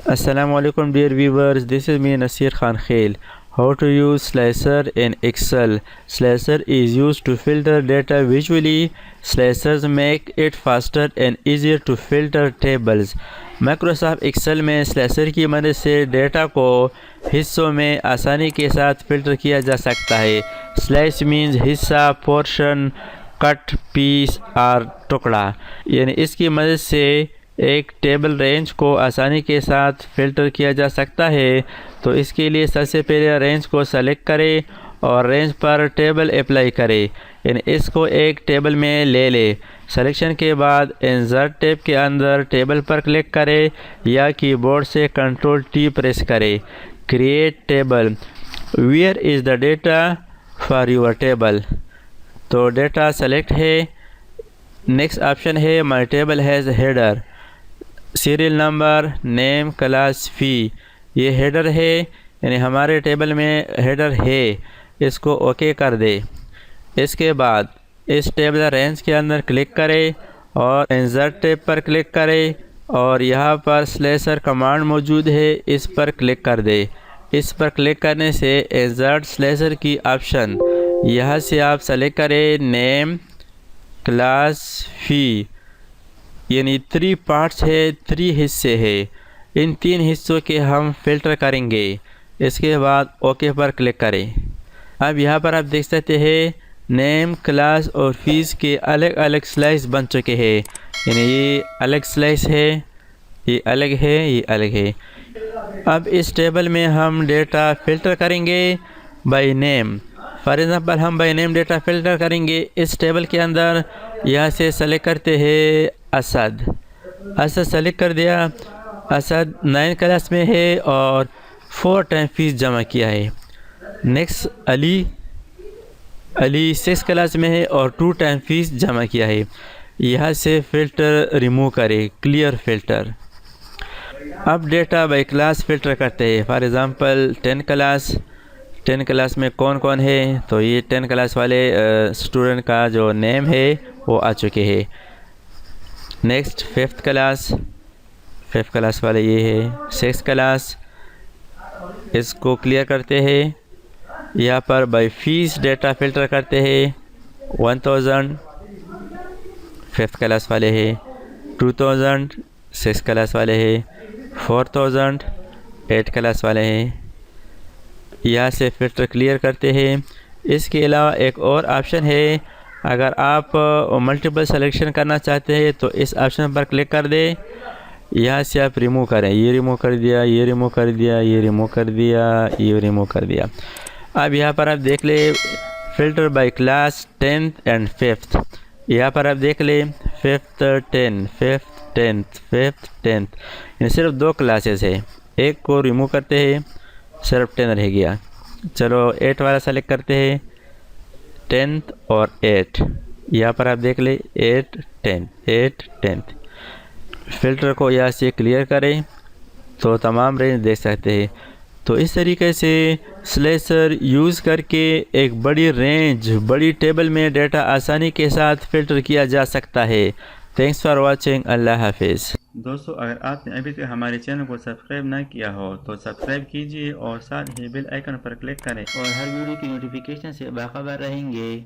Assalamualaikum dear viewers, this is me Nasir Khan Khail. How to use Slicer in Excel. Slicer is used to filter data visually. Slicers make it faster and easier to filter tables. Microsoft Excel में slicer की मदद से data को हिस्सों में आसानी के साथ फिल्टर किया जा सकता है। स्लाइस मीन्स हिस्सा, पोर्शन, कट, पीस और टुकड़ा। यानी इसकी मदद से एक टेबल रेंज को आसानी के साथ फ़िल्टर किया जा सकता है। तो इसके लिए सबसे पहले रेंज को सेलेक्ट करें और रेंज पर टेबल अप्लाई करें, यानी इसको एक टेबल में ले लें। सिलेक्शन के बाद इंसर्ट टैब के अंदर टेबल पर क्लिक करें या कीबोर्ड से कंट्रोल टी प्रेस करें। Create table, where is the data for your table. तो डेटा सेलेक्ट है। नेक्स्ट ऑप्शन है my table has header, serial number, name, class, fee. ये हेडर है, यानी हमारे टेबल में हेडर है, इसको ओके कर दे। इसके बाद इस टेबल रेंज के अंदर क्लिक करें और इंसर्ट टैब पर क्लिक करें और यहाँ पर स्लाइसर कमांड मौजूद है, इस पर क्लिक कर दे। इस पर क्लिक करने से इंसर्ट स्लाइसर की ऑप्शन यहाँ से आप सेलेक्ट करें नेम, क्लास, फ़ी। यानी 3 पार्ट्स है, 3 हिस्से है। इन 3 हिस्सों के हम फिल्टर करेंगे। इसके बाद ओके पर क्लिक करें। अब यहाँ पर आप देख सकते हैं नेम, क्लास और फीस के अलग अलग स्लाइस बन चुके हैं। यानी ये अलग स्लाइस है, ये अलग है, ये अलग है। अब इस टेबल में हम डेटा फिल्टर करेंगे बाय नेम। फॉर एग्ज़ाम्पल हम बाय नेम डेटा फिल्टर करेंगे। इस टेबल के अंदर यहाँ से सेलेक्ट करते हैं असद। असद सेलेक्ट कर दिया। असद 9 क्लास में है और 4 टाइम फीस जमा किया है। नेक्स्ट अली 6 क्लास में है और 2 टाइम फीस जमा किया है। यहाँ से फ़िल्टर रिमूव करें, क्लियर फ़िल्टर। अब डेटा बाय क्लास फ़िल्टर करते हैं। फॉर एग्ज़ाम्पल 10 क्लास में कौन कौन है, तो ये 10 क्लास वाले स्टूडेंट का जो नेम है वो आ चुके हैं। नेक्स्ट 5th क्लास वाले ये है। 6th क्लास, इसको क्लियर करते हैं। यहाँ पर बाय फीस डेटा फ़िल्टर करते हैं। 1000 5th क्लास वाले हैं, 2000 6th क्लास वाले हैं, 4000 8th क्लास वाले हैं। यहाँ से फ़िल्टर क्लियर करते हैं। इसके अलावा एक और ऑप्शन है, अगर आप मल्टीपल सिलेक्शन करना चाहते हैं तो इस ऑप्शन पर क्लिक कर दें। यहाँ से आप रिमूव करें। ये रिमूव कर दिया, ये रिमूव कर दिया, ये रिमूव कर दिया, ये रिमूव कर दिया। अब यहाँ पर आप देख ले filter bye class 10th and 5th। यहाँ पर आप देख ले 5th 10, 5th 10th, 5th 10th। ये सिर्फ 2 क्लासेस है, एक को रिमूव करते हैं, सिर्फ 10 रह गया। चलो 8 वाला सेलेक्ट करते हैं, 10th और 8। यहाँ पर आप देख ले 8 10, 8 10th। फ़िल्टर को यहाँ से क्लियर करें तो तमाम रेंज देख सकते हैं। तो इस तरीके से स्लाइसर यूज़ करके एक बड़ी रेंज, बड़ी टेबल में डेटा आसानी के साथ फ़िल्टर किया जा सकता है। Thanks for watching. अल्लाह हाफिज़। दोस्तों, अगर आपने अभी तक हमारे चैनल को सब्सक्राइब ना किया हो तो सब्सक्राइब कीजिए और साथ ही बेल आइकन पर क्लिक करें और हर वीडियो की नोटिफिकेशन से बाखबर रहेंगे।